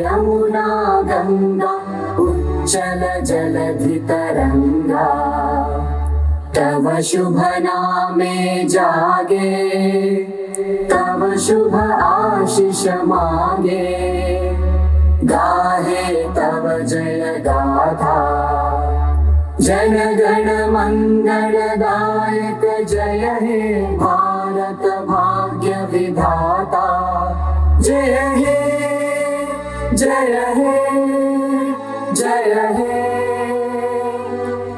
यमुना गंगा उच्चल जलधि तरंगा तव शुभ नामे जागे तव शुभ आशीष मांगे गाहे तव जय गाथा जन गण मंगलदायक जय हे भारत भाग्य विधाता जय हे जय हे जय हे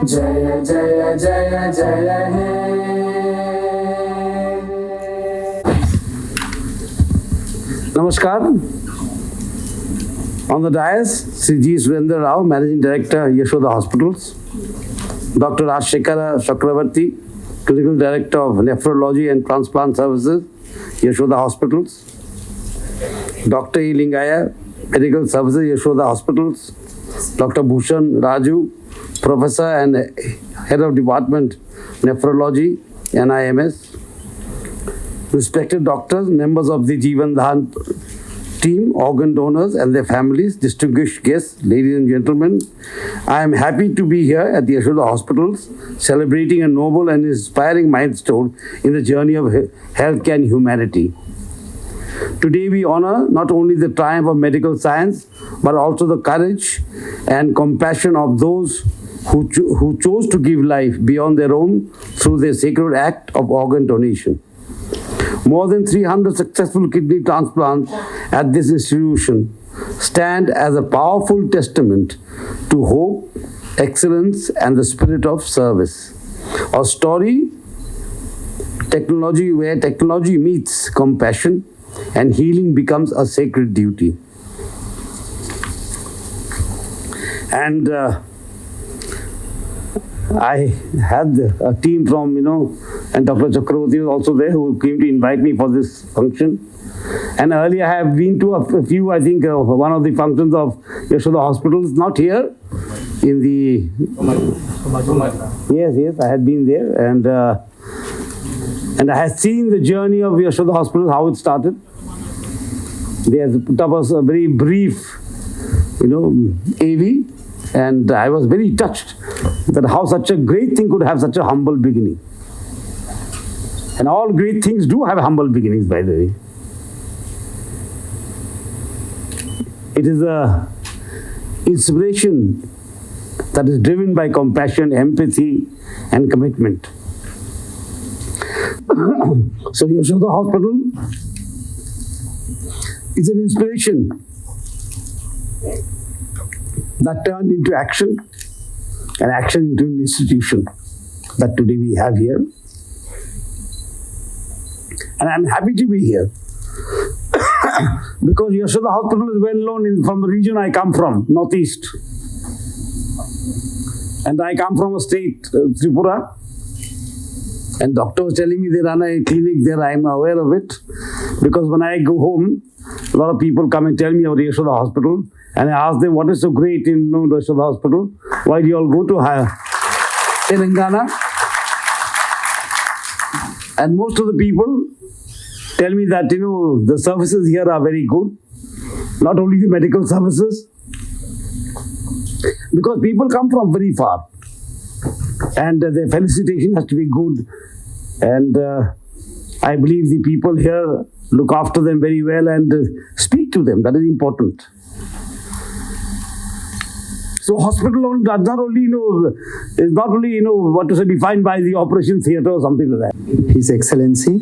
जय जय जय जय हे. Namaskar. On the dais, Sri G. Surendra Rao, Managing Director, Yashoda Hospitals. Dr. Rajshekara Chakravarti, Clinical Director of Nephrology and Transplant Services, Yashoda Hospitals. Dr. E. Lingaya, Medical Services, Yashoda Hospitals. Dr. Bhushan Raju, Professor and Head of Department, Nephrology, NIMS. Respected doctors, members of the Jeevan Dhan team, organ donors and their families, distinguished guests, ladies and gentlemen, I am happy to be here at the Yashoda Hospitals, celebrating a noble and inspiring milestone in the journey of healthcare and humanity. Today we honor not only the triumph of medical science, but also the courage and compassion of those who chose to give life beyond their own through their sacred act of organ donation. More than 300 successful kidney transplants at this institution stand as a powerful testament to hope, excellence, and the spirit of service. A story, where technology meets compassion and healing becomes a sacred duty. And I had a team from, and Dr. Chakravarti was also there, who came to invite me for this function. And earlier I have been to a few, I think, one of the functions of Yashoda Hospitals, not here, in the... Yes, I had been there. And I had seen the journey of Yashoda Hospital, how it started. They had put up a very brief, AV. And I was very touched that how such a great thing could have such a humble beginning. And all great things do have humble beginnings, by the way. It is an inspiration that is driven by compassion, empathy, and commitment. So Yashoda Hospital is an inspiration that turned into action, and action into an institution that today we have here. And I'm happy to be here because Yashoda Hospital is well known from the region I come from, Northeast. And I come from a state, Tripura. And doctor was telling me they run a clinic there. I'm aware of it because when I go home, a lot of people come and tell me about Yashoda Hospital. And I asked them, what is so great in Yashoda Hospital? Why do you all go to Telangana? And most of the people tell me that, the services here are very good. Not only the medical services, because people come from very far. And their felicitation has to be good. And I believe the people here look after them very well and speak to them. That is important. So hospital does not only, is not only, defined by the operation theatre or something like that. His Excellency,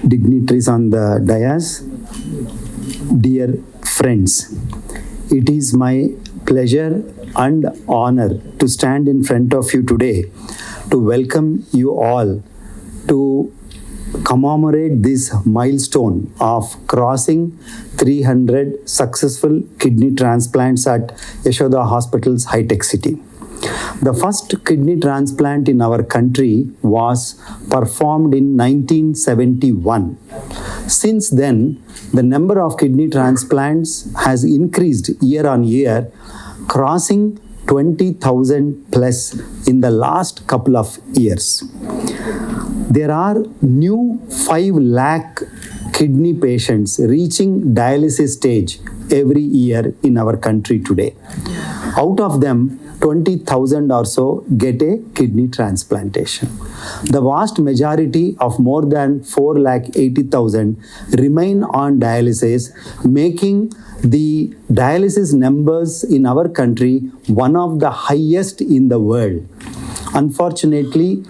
dignitaries on the dais, dear friends, it is my pleasure and honor to stand in front of you today to welcome you all to commemorate this milestone of crossing 300 successful kidney transplants at Yashoda Hospital's high-tech city. The first kidney transplant in our country was performed in 1971. Since then, the number of kidney transplants has increased year on year, crossing 20,000 plus in the last couple of years. There are new 5 lakh kidney patients reaching dialysis stage every year in our country today. Out of them, 20,000 or so get a kidney transplantation. The vast majority of more than 480,000 remain on dialysis, making the dialysis numbers in our country one of the highest in the world. Unfortunately,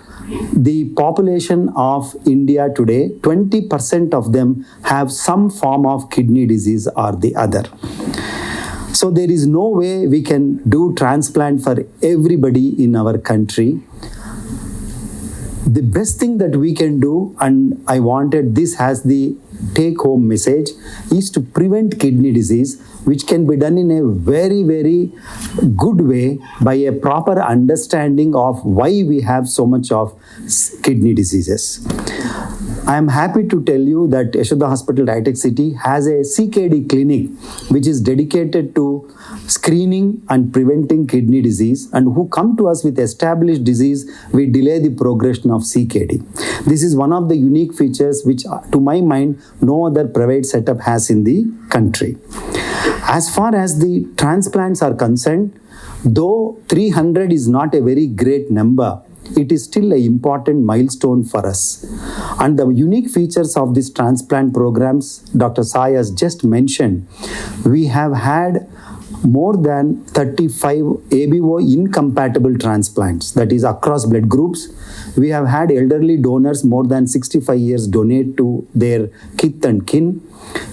the population of India today, 20% of them have some form of kidney disease or the other. So there is no way we can do transplant for everybody in our country. The best thing that we can do, and I wanted this as the take-home message, is to prevent kidney disease, which can be done in a very, very good way by a proper understanding of why we have so much of kidney diseases. I am happy to tell you that Yashoda Hospital, Diatek City has a CKD clinic which is dedicated to screening and preventing kidney disease, and who come to us with established disease, we delay the progression of CKD. This is one of the unique features which, to my mind, no other private setup has in the country. As far as the transplants are concerned, though 300 is not a very great number, it is still an important milestone for us. And the unique features of these transplant programs, Dr. Sai has just mentioned, we have had more than 35 ABO incompatible transplants, that is across blood groups. We have had elderly donors more than 65 years donate to their kith and kin.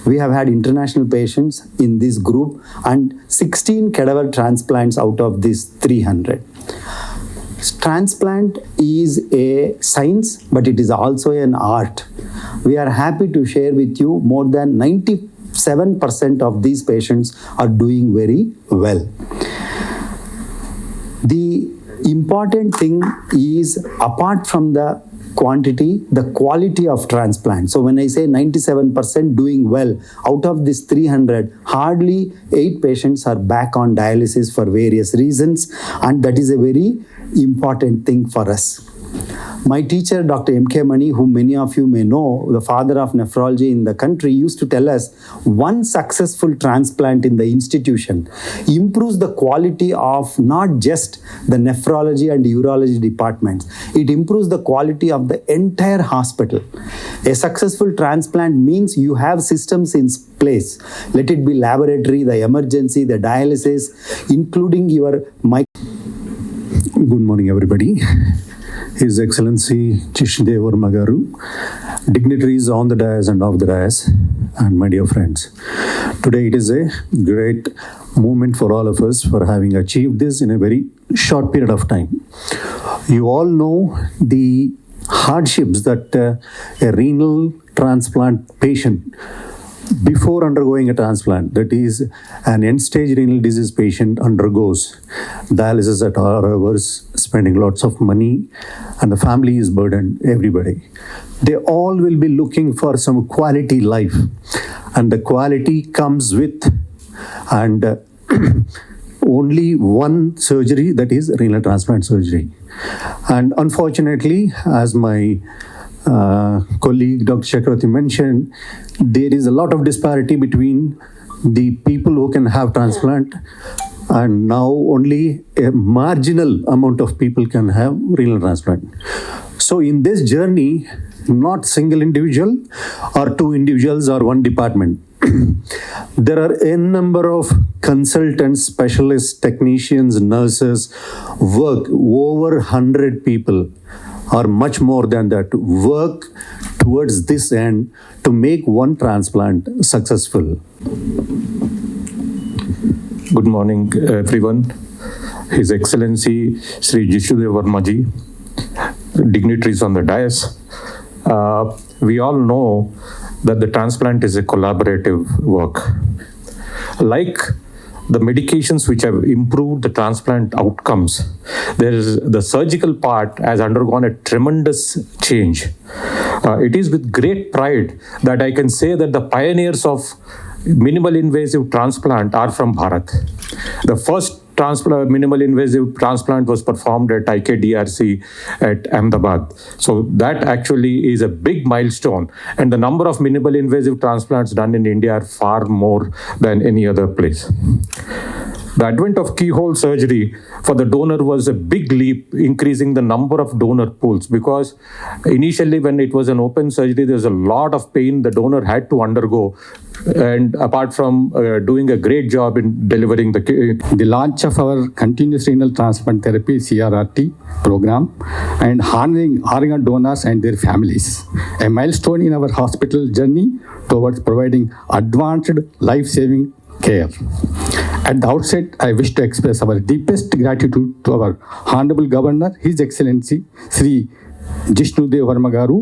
We have had international patients in this group and 16 cadaver transplants out of these 300. Transplant is a science, but it is also an art. We are happy to share with you more than 97% of these patients are doing very well. The important thing is, apart from the quantity, the quality of transplant. So when I say 97% doing well, out of this 300, hardly 8 patients are back on dialysis for various reasons, and that is a very important thing for us. My teacher, Dr. M.K. Mani, whom many of you may know, the father of nephrology in the country, used to tell us one successful transplant in the institution improves the quality of not just the nephrology and urology departments, it improves the quality of the entire hospital. A successful transplant means you have systems in place. Let it be laboratory, the emergency, the dialysis, including your Good morning, everybody. His Excellency Chishndev Verma Garu, dignitaries on the dais and off the dais, and my dear friends. Today it is a great moment for all of us for having achieved this in a very short period of time. You all know the hardships that a renal transplant patient before undergoing a transplant, that is an end-stage renal disease patient, undergoes dialysis at all hours, spending lots of money, and the family is burdened, everybody. They all will be looking for some quality life, and the quality comes with only one surgery, that is renal transplant surgery. And unfortunately, as my colleague Dr. Chakravarti mentioned, there is a lot of disparity between the people who can have transplant, and now only a marginal amount of people can have renal transplant. So in this journey, not single individual or 2 individuals or 1 department. There are a number of consultants, specialists, technicians, nurses, work, over 100 people or much more than that, work towards this end to make one transplant successful. Good morning, everyone. His Excellency Sri Yashoda Verma ji, dignitaries on the dais. We all know that the transplant is a collaborative work. Like the medications which have improved the transplant outcomes, the surgical part has undergone a tremendous change. It is with great pride that I can say that the pioneers of minimal invasive transplant are from Bharat. The first minimal invasive transplant was performed at IKDRC at Ahmedabad. So that actually is a big milestone. And the number of minimal invasive transplants done in India are far more than any other place. The advent of keyhole surgery for the donor was a big leap, increasing the number of donor pools, because initially when it was an open surgery, there was a lot of pain the donor had to undergo. And apart from doing a great job in delivering the launch of our continuous renal transplant therapy CRRT program and honoring organ donors and their families, a milestone in our hospital journey towards providing advanced life-saving care. At the outset, I wish to express our deepest gratitude to our Honorable Governor, His Excellency Sri Jishnudev Varma Garu,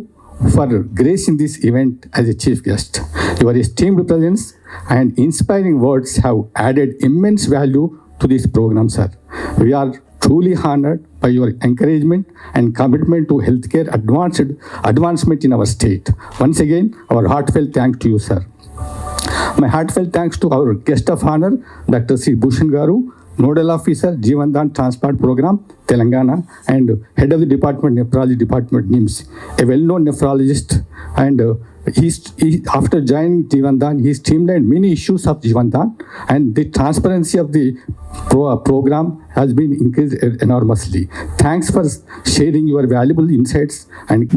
for gracing this event as a chief guest. Your esteemed presence and inspiring words have added immense value to this program, sir. We are truly honored by your encouragement and commitment to healthcare advancement in our state. Once again, our heartfelt thanks to you, sir. My heartfelt thanks to our guest of honor, Dr. Sri Bhushan Garu, Nodal Officer, Jeevandan Transplant Program, Telangana, and Head of the Department, Nephrology Department, NIMS, a well-known nephrologist. And after joining Jeevandan, he streamlined many issues of Jeevandan, and the transparency of the program has been increased enormously. Thanks for sharing your valuable insights. And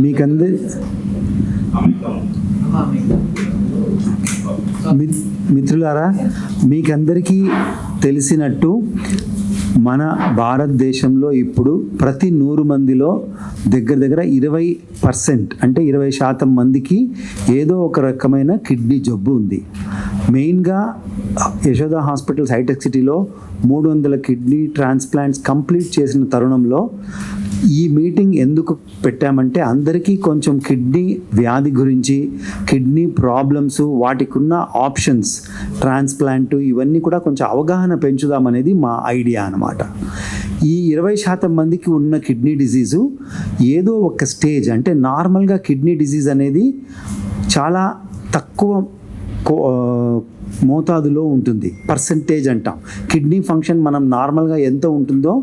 మిత్రులారా, మీకందరికీ తెలిసినట్టు మన భారతదేశంలో ఇప్పుడు ప్రతి 100 మందిలో దగ్గర 20% అంటే 20% మందికి ఏదో ఒక రకమైన కిడ్నీ జబ్బు ఉంది. మెయిన్గా యశోద హాస్పిటల్స్ హైటెక్ సిటీలో 300 కిడ్నీ ట్రాన్స్ప్లాంట్స్ కంప్లీట్ చేసిన తరుణంలో ఈ మీటింగ్ ఎందుకు పెట్టామంటే అందరికీ కొంచెం కిడ్నీ వ్యాధి గురించి, కిడ్నీ ప్రాబ్లమ్స్, వాటికి ఉన్న ఆప్షన్స్, ట్రాన్స్ప్లాంట్, ఇవన్నీ కూడా కొంచెం అవగాహన పెంచుదామనేది మా ఐడియా అన్నమాట. ఈ 20% మందికి ఉన్న కిడ్నీ డిజీజు ఏదో ఒక స్టేజ్, అంటే నార్మల్గా కిడ్నీ డిజీజ్ అనేది చాలా తక్కువ మోతాదులో ఉంటుంది, పర్సంటేజ్ అంటాం. కిడ్నీ ఫంక్షన్ మనం నార్మల్గా ఎంత ఉంటుందో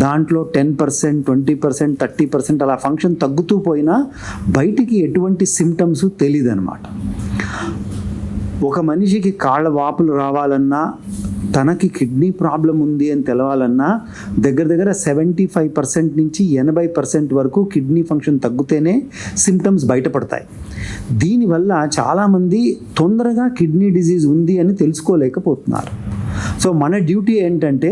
దాంట్లో 10%, 20%, 30% అలా ఫంక్షన్ తగ్గుతూ పోయినా బయటికి ఎటువంటి సిమ్టమ్స్ తెలియదు అనమాట. ఒక మనిషికి కాళ్ళ వాపులు రావాలన్నా, తనకి కిడ్నీ ప్రాబ్లం ఉంది అని తెలవాలన్నా దగ్గర 75% నుంచి 80% వరకు కిడ్నీ ఫంక్షన్ తగ్గితేనే సిమ్టమ్స్ బయటపడతాయి. దీనివల్ల చాలామంది తొందరగా కిడ్నీ డిజీజ్ ఉంది అని తెలుసుకోలేకపోతున్నారు. సో మన డ్యూటీ ఏంటంటే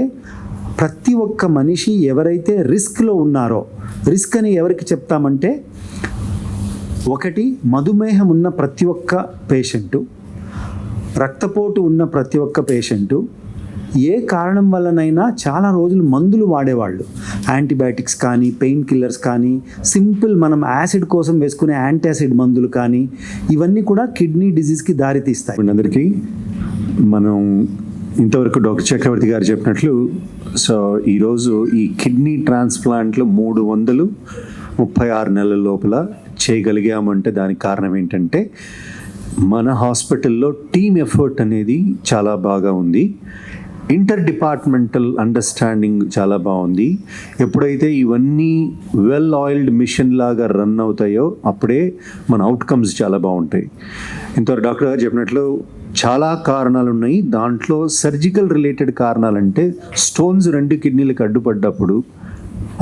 ప్రతి ఒక్క మనిషి ఎవరైతే రిస్క్లో ఉన్నారో, రిస్క్ అని ఎవరికి చెప్తామంటే, ఒకటి మధుమేహం ఉన్న ప్రతి ఒక్క పేషెంటు, రక్తపోటు ఉన్న ప్రతి ఒక్క పేషెంటు, ఏ కారణం వల్లనైనా చాలా రోజులు మందులు వాడేవాళ్ళు, యాంటీబయాటిక్స్ కానీ, పెయిన్ కిల్లర్స్ కానీ, సింపుల్ మనం యాసిడ్ కోసం వేసుకునే యాంటాసిడ్ మందులు కానీ, ఇవన్నీ కూడా కిడ్నీ డిజీజ్కి దారితీస్తాయి. అందరికీ మనం ఇంతవరకు డాక్టర్ చక్రవర్తి గారు చెప్పినట్లు, సో ఈరోజు ఈ కిడ్నీ ట్రాన్స్ప్లాంట్లు 336 నెలల లోపల చేయగలిగామంటే దానికి కారణం ఏంటంటే మన హాస్పిటల్లో టీమ్ ఎఫర్ట్ అనేది చాలా బాగా ఉంది. ఇంటర్ డిపార్ట్మెంటల్ అండర్స్టాండింగ్ చాలా బాగుంది. ఎప్పుడైతే ఇవన్నీ వెల్ ఆయిల్డ్ మిషన్ లాగా రన్ అవుతాయో అప్పుడే మన అవుట్కమ్స్ చాలా బాగుంటాయి. ఇంతవరకు డాక్టర్ గారు చెప్పినట్లు చాలా కారణాలు ఉన్నాయి. దాంట్లో సర్జికల్ రిలేటెడ్ కారణాలంటే స్టోన్స్ 2 కిడ్నీలకు అడ్డుపడ్డప్పుడు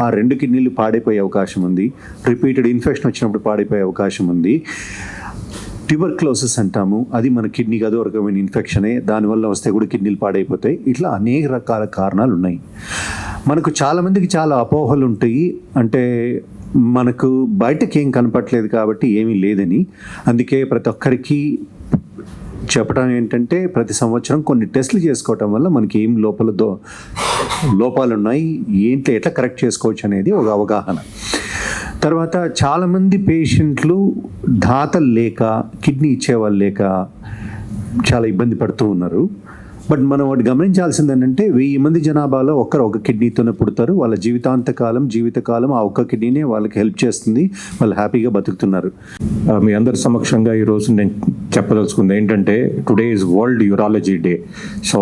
ఆ 2 కిడ్నీలు పాడైపోయే అవకాశం ఉంది. రిపీటెడ్ ఇన్ఫెక్షన్ వచ్చినప్పుడు పాడైపోయే అవకాశం ఉంది. ట్యూబర్క్లోసిస్ అంటాము, అది మన కిడ్నీకి అదో రకమైన ఇన్ఫెక్షనే, దానివల్ల వస్తే కూడా కిడ్నీలు పాడైపోతాయి. ఇట్లా అనేక రకాల కారణాలు ఉన్నాయి. మనకు చాలామందికి చాలా అపోహలు ఉంటాయి, అంటే మనకు బయటకి ఏం కనపట్లేదు కాబట్టి ఏమీ లేదని. అందుకే ప్రతి ఒక్కరికి చెప్పడం ఏంటంటే ప్రతి సంవత్సరం కొన్ని టెస్టులు చేసుకోవటం వల్ల మనకి ఏం లోపాలు ఉన్నాయి, ఏంటి ఎట్లా కరెక్ట్ చేసుకోవచ్చు అనేది ఒక అవగాహన. తర్వాత చాలామంది పేషెంట్లు దాతలు లేక, కిడ్నీ ఇచ్చేవాళ్ళు లేక చాలా ఇబ్బంది పడుతూ ఉన్నారు. బట్ మనం ఒకటి గమనించాల్సింది ఏంటంటే 1000 మంది జనాభాలో ఒక కిడ్నీతోనే పుడతారు. వాళ్ళ జీవితకాలం ఆ ఒక్క కిడ్నీనే వాళ్ళకి హెల్ప్ చేస్తుంది, వాళ్ళు హ్యాపీగా బతుకుతున్నారు. మీ అందరి సమక్షంగా ఈరోజు నేను చెప్పదలుచుకుంది ఏంటంటే today is world urology day. So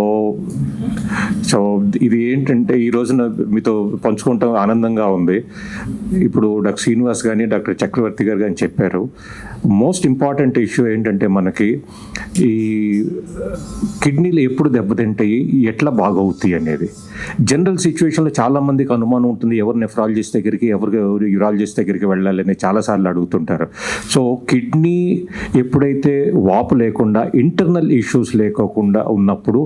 ఇది ఏంటంటే ఈ రోజున మీతో పంచుకుంటాం ఆనందంగా ఉంది. ఇప్పుడు డాక్టర్ శ్రీనివాస్ కానీ డాక్టర్ చక్రవర్తి గారు కానీ చెప్పారు, మోస్ట్ ఇంపార్టెంట్ ఇష్యూ ఏంటంటే మనకి ఈ కిడ్నీలు ఎప్పుడు దెబ్బతింటాయి, ఎట్లా బాగవుతాయి అనేది. జనరల్ సిచ్యువేషన్లో చాలామందికి అనుమానం ఉంటుంది, ఎవరు నెఫ్రాలజిస్ట్ దగ్గరికి ఎవరు యూరాలజిస్ట్ దగ్గరికి వెళ్ళాలని చాలాసార్లు అడుగుతుంటారు. సో కిడ్నీ ఎప్పుడైతే వాపు లేకుండా ఇంటర్నల్ ఇష్యూస్ లేకోకుండా ఉన్నప్పుడు,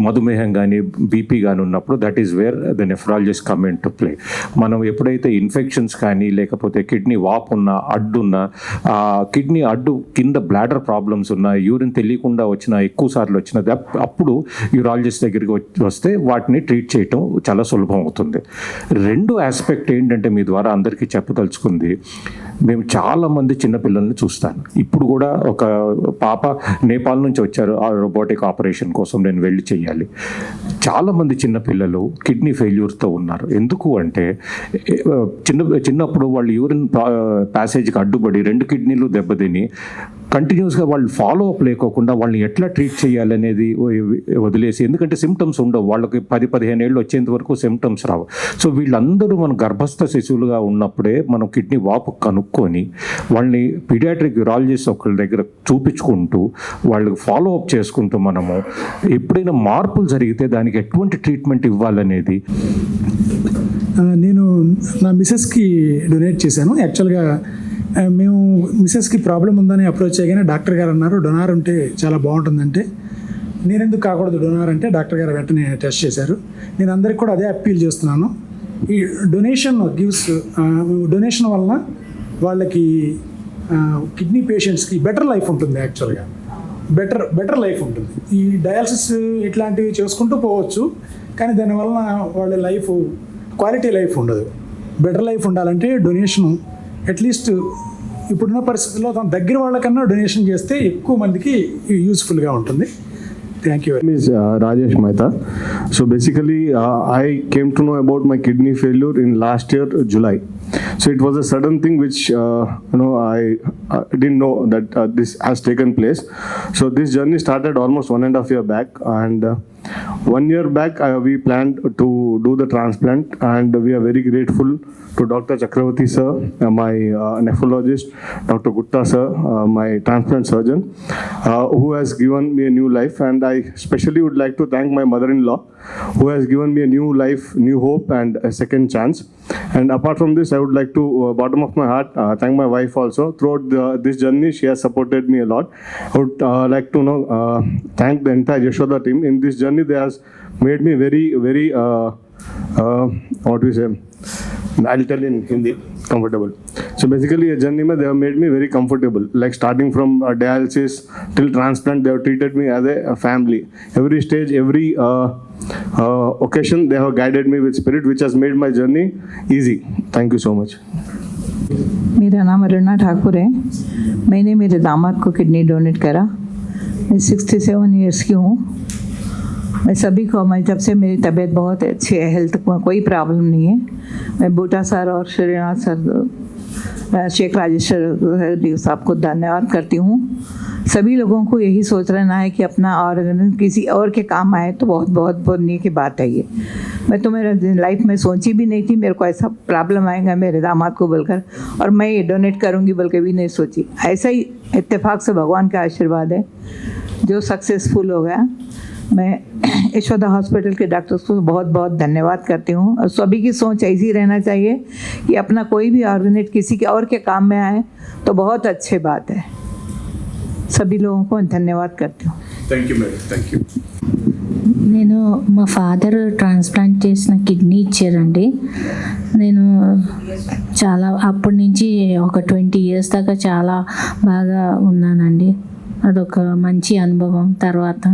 మధుమేహం కానీ బీపీ కానీ ఉన్నప్పుడు, that is where the nephrologist come in to play. మనం ఎప్పుడైతే ఇన్ఫెక్షన్స్ కానీ లేకపోతే కిడ్నీ వాపు ఉన్న అడ్డున్న, కిడ్నీ అడ్డు కింద బ్లాడర్ ప్రాబ్లమ్స్ ఉన్న, యూరిన్ తెలియకుండా వచ్చిన, ఎక్కువ సార్లు వచ్చినది, అప్పుడు యూరాలజిస్ట్ దగ్గరికి వస్తే వాటిని ట్రీట్ చేయటం చాలా సులభం అవుతుంది. రెండో ఆస్పెక్ట్ ఏంటంటే మీ ద్వారా అందరికీ చెప్పదలుచుకుంది, మేము చాలామంది చిన్నపిల్లల్ని చూస్తాను. ఇప్పుడు కూడా ఒక పాప నేపాల్ నుంచి వచ్చారు ఆ రోబోటిక్ ఆపరేషన్ కోసం, నేను వెళ్ళి చెయ్యాలి. చాలామంది చిన్నపిల్లలు కిడ్నీ ఫెయిల్యూర్తో ఉన్నారు. ఎందుకు అంటే చిన్నప్పుడు వాళ్ళు యూరిన్ ప్యాసేజ్కి అడ్డుపడి 2 కిడ్నీలు దెబ్బతిని కంటిన్యూస్గా వాళ్ళు ఫాలో అప్ లేకోకుండా వాళ్ళని ఎట్లా ట్రీట్ చేయాలనేది వదిలేసి, ఎందుకంటే సిమ్టమ్స్ ఉండవు వాళ్ళకి, 10-15 ఏళ్ళు వచ్చేంత వరకు సిమ్టమ్స్ రావు. సో వీళ్ళందరూ మన గర్భస్థ శిశువులుగా ఉన్నప్పుడే మనం కిడ్నీ వాపు కనుక్కొని వాళ్ళని పీడియాట్రిక్ యూరాలజిస్ట్ ఒకళ్ళ దగ్గర చూపించుకుంటూ వాళ్ళకి ఫాలో అప్ చేసుకుంటూ మనము ఎప్పుడైనా మార్పులు జరిగితే దానికి ఎటువంటి ట్రీట్మెంట్ ఇవ్వాలనేది. నేను నా మిసెస్కి డొనేట్ చేశాను. యాక్చువల్గా మేము మిసెస్కి ప్రాబ్లం ఉందని అప్రోచ్ చేయగానే డాక్టర్ గారు అన్నారు డొనార్ ఉంటే చాలా బాగుంటుందంటే, నేను ఎందుకు కాకూడదు డొనార్ అంటే డాక్టర్ గారు వెంటనే టెస్ట్ చేశారు. నేను అందరికి కూడా అదే అప్పీల్ చేస్తున్నాను. ఈ డొనేషన్ డొనేషన్ వలన వాళ్ళకి కిడ్నీ పేషెంట్స్కి బెటర్ లైఫ్ ఉంటుంది. యాక్చువల్గా బెటర్ లైఫ్ ఉంటుంది. ఈ డయాలసిస్ ఇట్లాంటివి చేసుకుంటూ పోవచ్చు, కానీ దానివల్ల వాళ్ళ లైఫ్ క్వాలిటీ లైఫ్ ఉండదు. బెటర్ లైఫ్ ఉండాలంటే డొనేషను అట్లీస్ట్ ఇప్పుడున్న పరిస్థితుల్లో తన దగ్గర వాళ్ళకన్నా డొనేషన్ చేస్తే ఎక్కువ మందికి యూస్ఫుల్గా ఉంటుంది. Thank you. My name is Rajesh Mehta. So basically, I came to know about my kidney failure in last year, July. So it was a sudden thing which I didn't know that this has taken place. So this journey started almost 1.5 years back, and 1 year back we planned to do the transplant, and we are very grateful to Dr. Chakravarti sir, my nephrologist, Dr. Gupta sir, my transplant surgeon, who has given me a new life. And I especially would like to thank my mother-in-law, who has given me a new life, new hope, and a second chance. And apart from this, I would like to, bottom of my heart, thank my wife also. Throughout this journny, she has supported me a lot. I would like to thank the entire Yashoda team. In this journey, they has made me very, very, what do we say? I'll tell in Hindi, comfortable. So basically, a journey they have made me very comfortable. Like starting from dialysis till transplant, they have treated me as a family. Every stage, every occasion, they have guided me with spirit, which has made my journey easy. Thank you so much. मेरा नाम अरुणा ठाकुर है. मैंने मेरे दामाद को kidney donate करा. मैं 67 years की हूँ. मैं सभी को, मैं जब से मेरी तबीयत बहुत अच्छी है, हेल्थ में कोई प्रॉब्लम नहीं है, मैं बूटा सर और श्रीनाथ सर, शेख राजेश्वर साहब को धन्यवाद करती हूँ. सभी लोगों को यही सोच रहना है कि अपना ऑर्गन किसी और के काम आए तो बहुत बहुत पुण्य की बात है ये. मैं तो मेरा लाइफ में सोची भी नहीं थी मेरे को ऐसा प्रॉब्लम आएगा मेरे दामाद को बोलकर, और मैं ये डोनेट करूँगी बोल के भी नहीं सोची. ऐसा ही इत्तेफाक से भगवान का आशीर्वाद है जो सक्सेसफुल हो गया. मैं यशोदा हॉस्पिटल के डॉक्टर्स को बहुत बहुत धन्यवाद करती हूँ. और सभी की सोच ऐसी रहना चाहिए कि अपना कोई भी ऑर्गेनेट किसी के और के काम में आए तो बहुत अच्छी बात है. सभी लोगों को धन्यवाद करती हूँ. Thank you, madam. Thank you. నేను మా ఫాదర్ ట్రాన్స్ప్లాంట్ చేసిన కిడ్నీ ఇచ్చారండి. నేను చాలా అప్పటి నుంచి ఒక 20 ఇయర్స్ దాకా చాలా బాగా ఉన్నానండి. అదొక మంచి అనుభవం. తర్వాత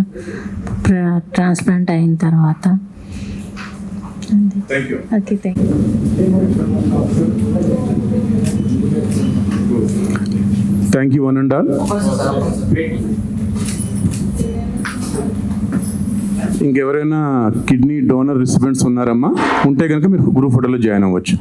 ట్రాన్స్ప్లాంట్ అయిన తర్వాత okay, thank you. Thank you, one and all. ఇంకెవరైనా కిడ్నీ డోనర్ రిసిపెంట్స్ ఉన్నారమ్మా? ఉంటే కనుక మీరు గ్రూప్ ఫోటోలో జాయిన్ అవ్వచ్చు.